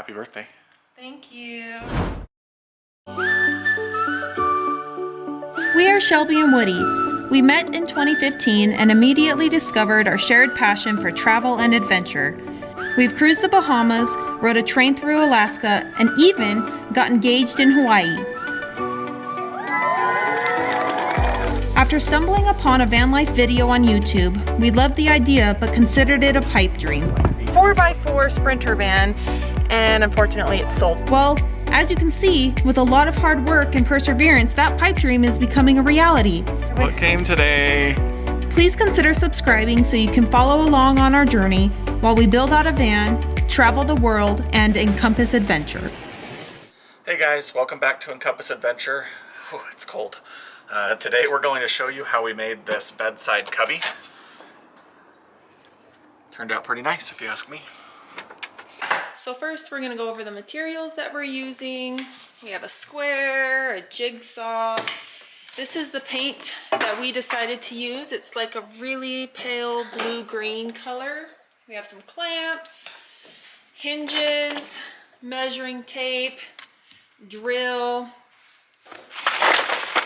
Happy birthday. Thank you. We are Shelby and Woody. We met in 2015 and immediately discovered our shared passion for travel and adventure. We've cruised the Bahamas, rode a train through Alaska, and even got engaged in Hawaii. After stumbling upon a van life video on YouTube, we loved the idea but considered it a pipe dream. 4x4 Sprinter van, and unfortunately it's sold. Well, as you can see, with a lot of hard work and perseverance, that pipe dream is becoming a reality. What came today? Please consider subscribing so you can follow along on our journey while we build out a van, travel the world, and Encompass Adventure. Hey guys, welcome back to Encompass Adventure. Whew, it's cold. Today we're going to show you how we made this bedside cubby. Turned out pretty nice if you ask me. So first we're going to go over the materials that we're using. We have a square, a jigsaw. This is the paint that we decided to use. It's like a really pale blue-green color. We have some clamps, hinges, measuring tape, drill,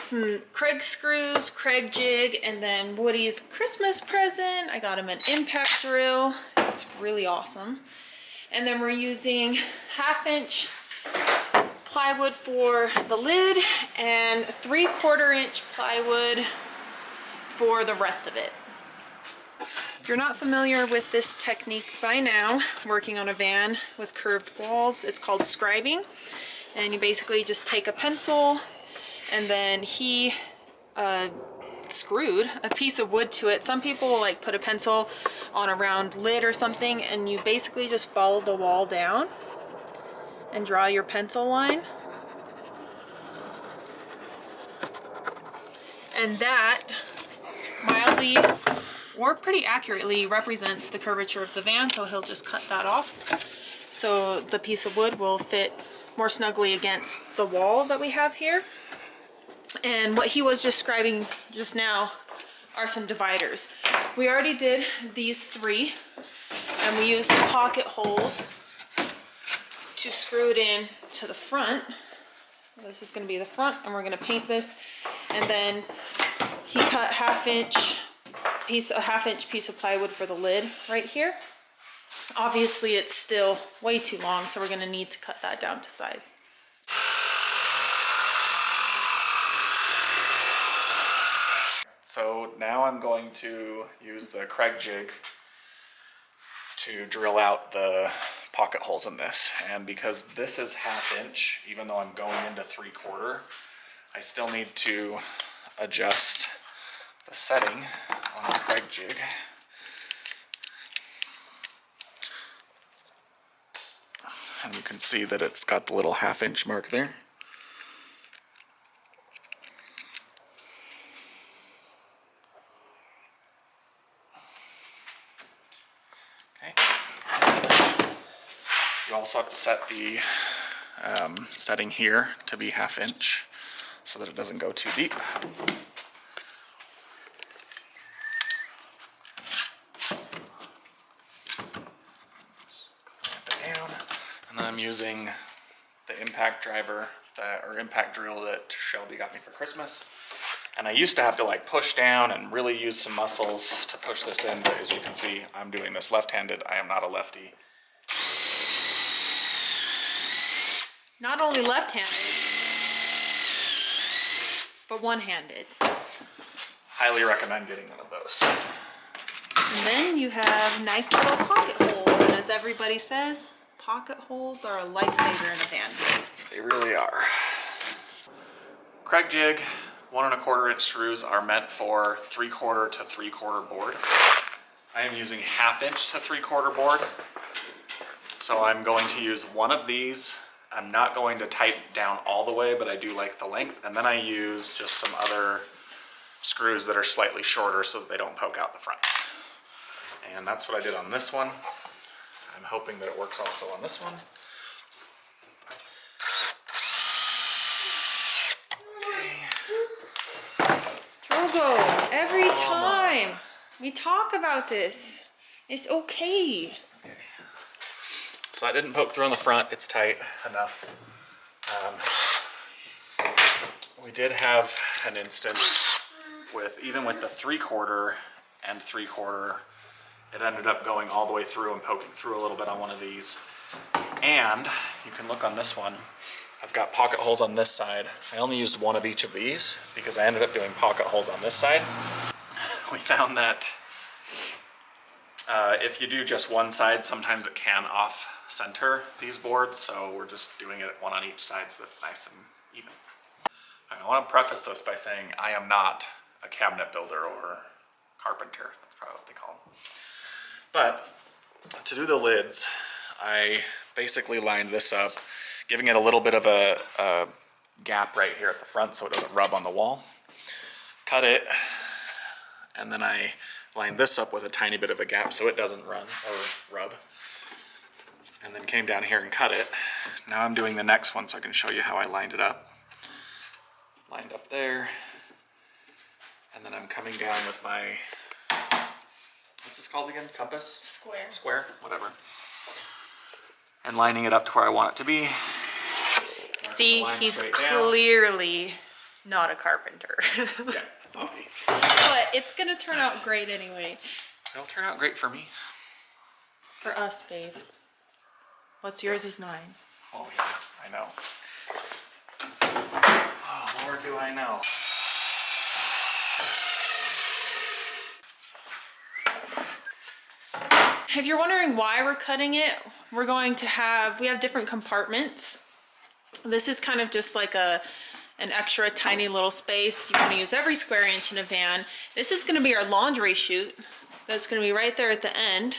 some Kreg screws, Kreg jig, and then Woody's Christmas present. I got him an impact drill. It's really awesome. And then we're using 1/2-inch plywood for the lid and 3/4-inch plywood for the rest of it. If you're not familiar with this technique by now, working on a van with curved walls, it's called scribing. And you basically just take a pencil and then he screwed a piece of wood to it. Some people will like put a pencil on a round lid or something, and you basically just follow the wall down and draw your pencil line. And that mildly or pretty accurately represents the curvature of the van, so he'll just cut that off. So the piece of wood will fit more snugly against the wall that we have here. And what he was describing just now are some dividers. We already did these 3, and we used the pocket holes to screw it in to the front. This is going to be the front, and we're going to paint this. And then he cut a 1/2-inch piece of plywood for the lid right here. Obviously it's still way too long, so we're going to need to cut that down to size. So now I'm going to use the Kreg jig to drill out the pocket holes in this. And because this is 1/2-inch, even though I'm going into 3/4, I still need to adjust the setting on the Kreg jig. And you can see that it's got the little 1/2-inch mark there. You also have to set the setting here to be 1/2-inch so that it doesn't go too deep. Clamp it down, and then I'm using the impact driver or impact drill that Shelby got me for Christmas. And I used to have to like push down and really use some muscles to push this in, but as you can see, I'm doing this left-handed. I am not a lefty. Not only left-handed, but one-handed. Highly recommend getting one of those. And then you have nice little pocket holes. And as everybody says, pocket holes are a lifesaver in a van. They really are. Kreg jig 1 1/4-inch screws are meant for 3/4 to 3/4 board. I am using 1/2-inch to 3/4 board. So I'm going to use one of these. I'm not going to tighten down all the way, but I do like the length. And then I use just some other screws that are slightly shorter so that they don't poke out the front. And that's what I did on this one. I'm hoping that it works also on this one. Drogo, every time we talk about this, it's okay. So So that didn't poke through on the front. It's tight enough. We did have an instance with, even with the 3/4 and 3/4, it ended up going all the way through and poking through a little bit on one of these. And you can look on this one. I've got pocket holes on this side. I only used one of each of these because I ended up doing pocket holes on this side. We found that if you do just one side, sometimes it can off-center these boards, so we're just doing it one on each side so that's nice and even. I want to preface this by saying I am not a cabinet builder or carpenter. That's probably what they call them. But to do the lids, I basically lined this up, giving it a little bit of a gap right here at the front so it doesn't rub on the wall. Cut it, and then I lined this up with a tiny bit of a gap so it doesn't run or rub. And then came down here and cut it. Now I'm doing the next one so I can show you how I lined it up. Lined up there. And then I'm coming down with my, what's this called again? Compass? Square. Square, whatever. And lining it up to where I want it to be. See, he's clearly not a carpenter. Yeah, obvi. But it's gonna turn out great anyway. It'll turn out great for me. For us, babe. What's yours is mine. Oh yeah, I know. Oh, Lord, do I know. If you're wondering why we're cutting it, we have different compartments. This is kind of just like an extra tiny little space. You want to use every square inch in a van. This is going to be our laundry chute. That's going to be right there at the end.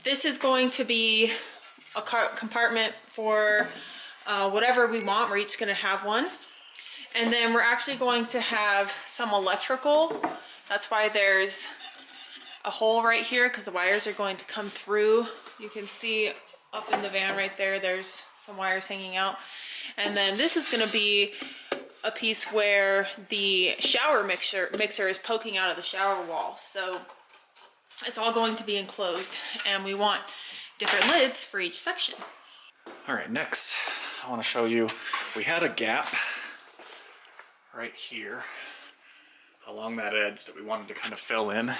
This is going to be a compartment for whatever we want. We're each going to have one. And then we're actually going to have some electrical. That's why there's a hole right here, because the wires are going to come through. You can see up in the van right there, there's some wires hanging out. And then this is going to be a piece where the shower mixer is poking out of the shower wall. So it's all going to be enclosed, and we want different lids for each section. All right, next I want to show you, we had a gap right here along that edge that we wanted to kind of fill in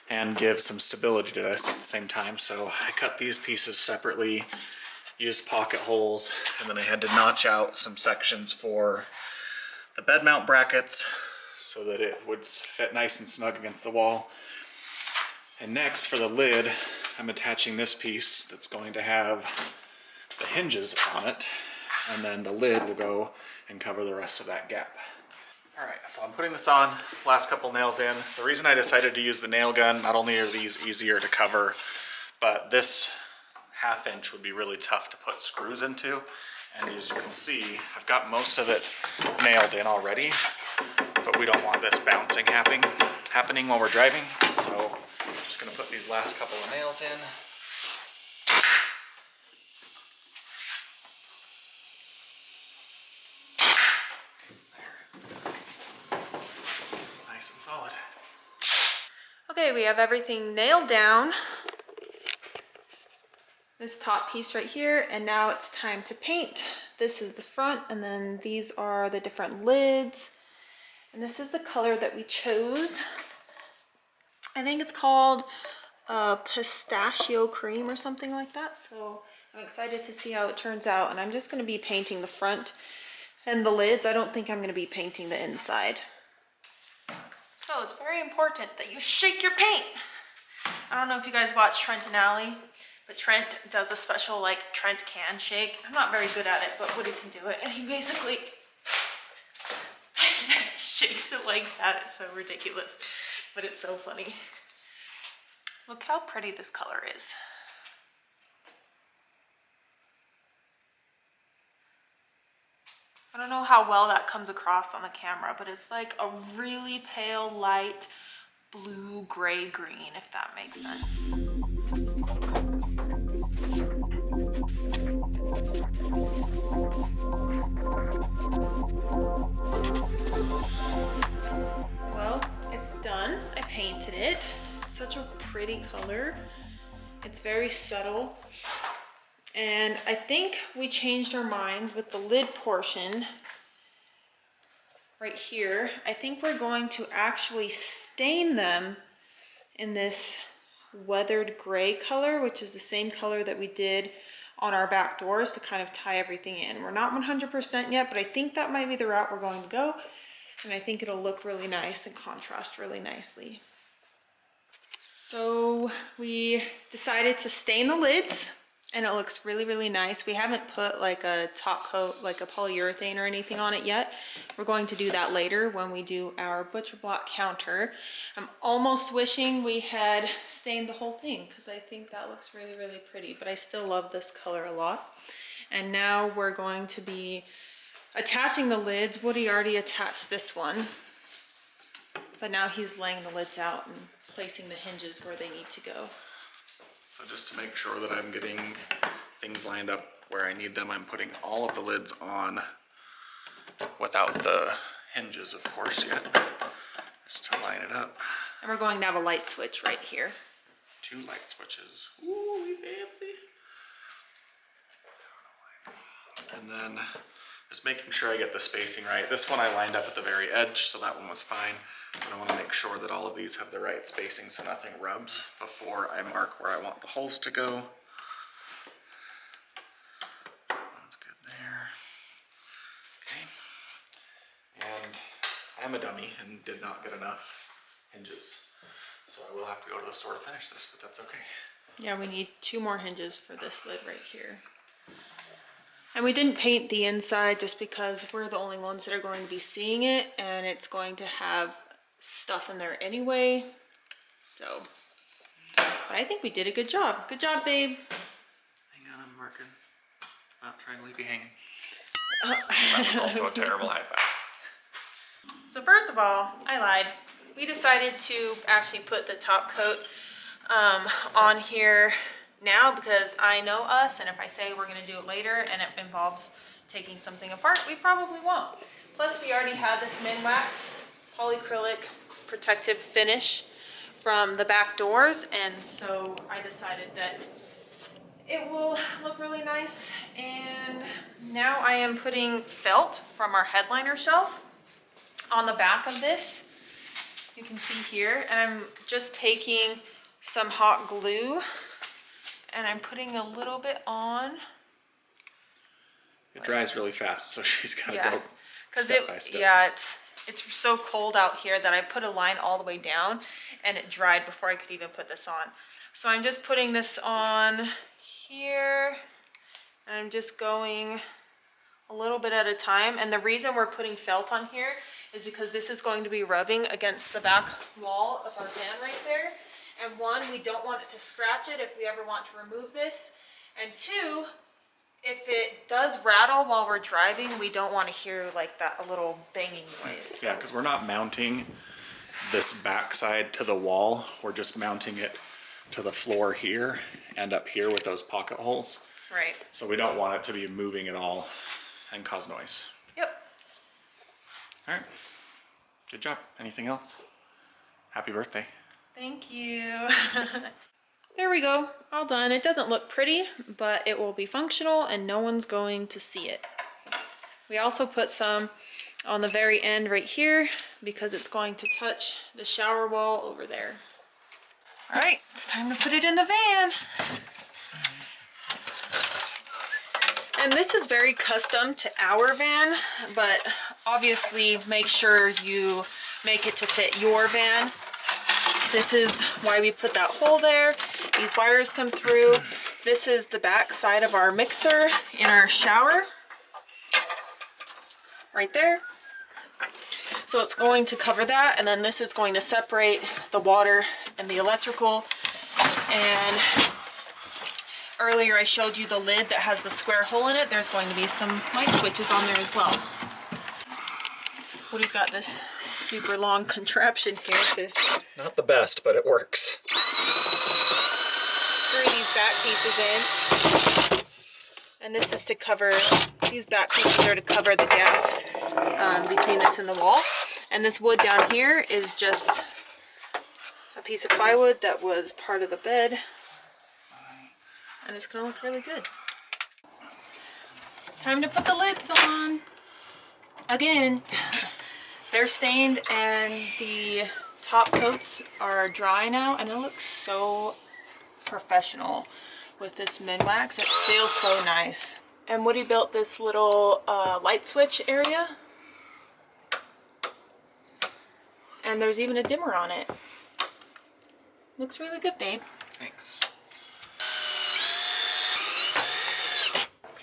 and give some stability to this at the same time. So I cut these pieces separately, used pocket holes, and then I had to notch out some sections for the bed mount brackets so that it would fit nice and snug against the wall. And next, for the lid, I'm attaching this piece that's going to have the hinges on it, and then the lid will go and cover the rest of that gap. All right, so I'm putting this on, last couple nails in. The reason I decided to use the nail gun, not only are these easier to cover, but this 1/2 inch would be really tough to put screws into. And as you can see, I've got most of it nailed in already, but we don't want this bouncing happening while we're driving. So I'm just gonna put these last couple of nails in. Nice and solid. Okay, we have everything nailed down. This top piece right here, and now it's time to paint. This is the front, and then these are the different lids. And this is the color that we chose. I think it's called pistachio cream or something like that. So I'm excited to see how it turns out. And I'm just gonna be painting the front and the lids. I don't think I'm gonna be painting the inside. So it's very important that you shake your paint. I don't know if you guys watch Trent and Allie, but Trent does a special like Trent can shake. I'm not very good at it, but Woody can do it. And he basically shakes it like that. It's so ridiculous, but it's so funny. Look how pretty this color is. I don't know how well that comes across on the camera, but it's like a really pale, light blue, gray, green, if that makes sense. Well, it's done. I painted it. Such a pretty color. It's very subtle. And I think we changed our minds with the lid portion right here. I think we're going to actually stain them in this weathered gray color, which is the same color that we did on our back doors to kind of tie everything in. We're not 100% yet, but I think that might be the route we're going to go. And I think it'll look really nice and contrast really nicely. So we decided to stain the lids and it looks really, really nice. We haven't put like a top coat, like a polyurethane or anything on it yet. We're going to do that later when we do our butcher block counter. I'm almost wishing we had stained the whole thing because I think that looks really, really pretty, but I still love this color a lot. And now we're going to be attaching the lids. Woody already attached this one, but now he's laying the lids out and placing the hinges where they need to go. So just to make sure that I'm getting things lined up where I need them, I'm putting all of the lids on without the hinges, of course, yet, just to line it up. And we're going to have a light switch right here. 2 light switches. Ooh, we fancy. And then just making sure I get the spacing right. This one I lined up at the very edge, so that one was fine. But I want to make sure that all of these have the right spacing so nothing rubs before I mark where I want the holes to go. That's good there. Okay. And I'm a dummy and did not get enough hinges. So I will have to go to the store to finish this, but that's okay. Yeah, we need 2 more hinges for this lid right here. And we didn't paint the inside just because we're the only ones that are going to be seeing it, and it's going to have stuff in there anyway. So, but I think we did a good job. Good job, babe. Hang on, I'm marking. Not trying to leave you hanging. That was also a terrible high five. So first of all, I lied. We decided to actually put the top coat on here now because I know us, and if I say we're gonna do it later and it involves taking something apart, we probably won't. Plus we already had this Minwax polyacrylic protective finish from the back doors, and so I decided that it will look really nice. And now I am putting felt from our headliner shelf on the back of this. You can see here, and I'm just taking some hot glue and I'm putting a little bit on. It dries really fast, so she's got to go because step by step. Yeah, it's so cold out here that I put a line all the way down and it dried before I could even put this on. So I'm just putting this on here and I'm just going a little bit at a time. And the reason we're putting felt on here is because this is going to be rubbing against the back wall of our van right there. And 1, we don't want it to scratch it if we ever want to remove this. And 2, if it does rattle while we're driving, we don't want to hear like that, a little banging noise. Yeah, because we're not mounting this backside to the wall. We're just mounting it to the floor here and up here with those pocket holes. Right. So we don't want it to be moving at all and cause noise. Yep. All right. Good job. Anything else? Happy birthday. Thank you. There we go, all done. It doesn't look pretty, but it will be functional and no one's going to see it. We also put some on the very end right here because it's going to touch the shower wall over there. All right, it's time to put it in the van. And this is very custom to our van, but obviously make sure you make it to fit your van. This is why we put that hole there. These wires come through. This is the back side of our mixer in our shower. Right there. So it's going to cover that, and then this is going to separate the water and the electrical. And earlier I showed you the lid that has the square hole in it. There's going to be some light switches on there as well. Woody's got this super long contraption here to Not the best, but it works. screw these back pieces in. And this is to cover, these back pieces are to cover the gap between this and the wall. And this wood down here is just a piece of plywood that was part of the bed. And it's gonna look really good. Time to put the lids on. Again, they're stained and the top coats are dry now, and it looks so professional with this Minwax. It feels so nice. And Woody built this little light switch area, and there's even a dimmer on it. Looks really good, babe. Thanks.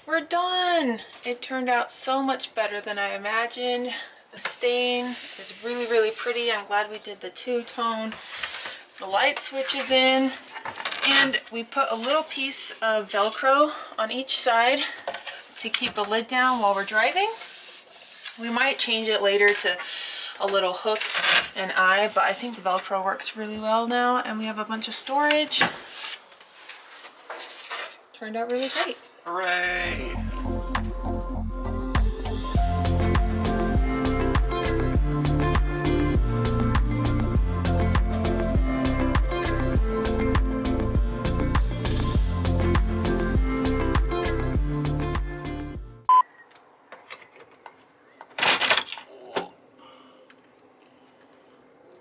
We're done. It turned out so much better than I imagined. The stain is really, really pretty. I'm glad we did the two-tone. The light switch is in, and we put a little piece of Velcro on each side to keep the lid down while we're driving. We might change it later to a little hook and eye, but I think the Velcro works really well now, and we have a bunch of storage. Turned out really great. Hooray!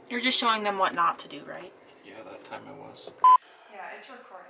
You're just showing them what not to do, right? Yeah, that time I was. Yeah, it's recording.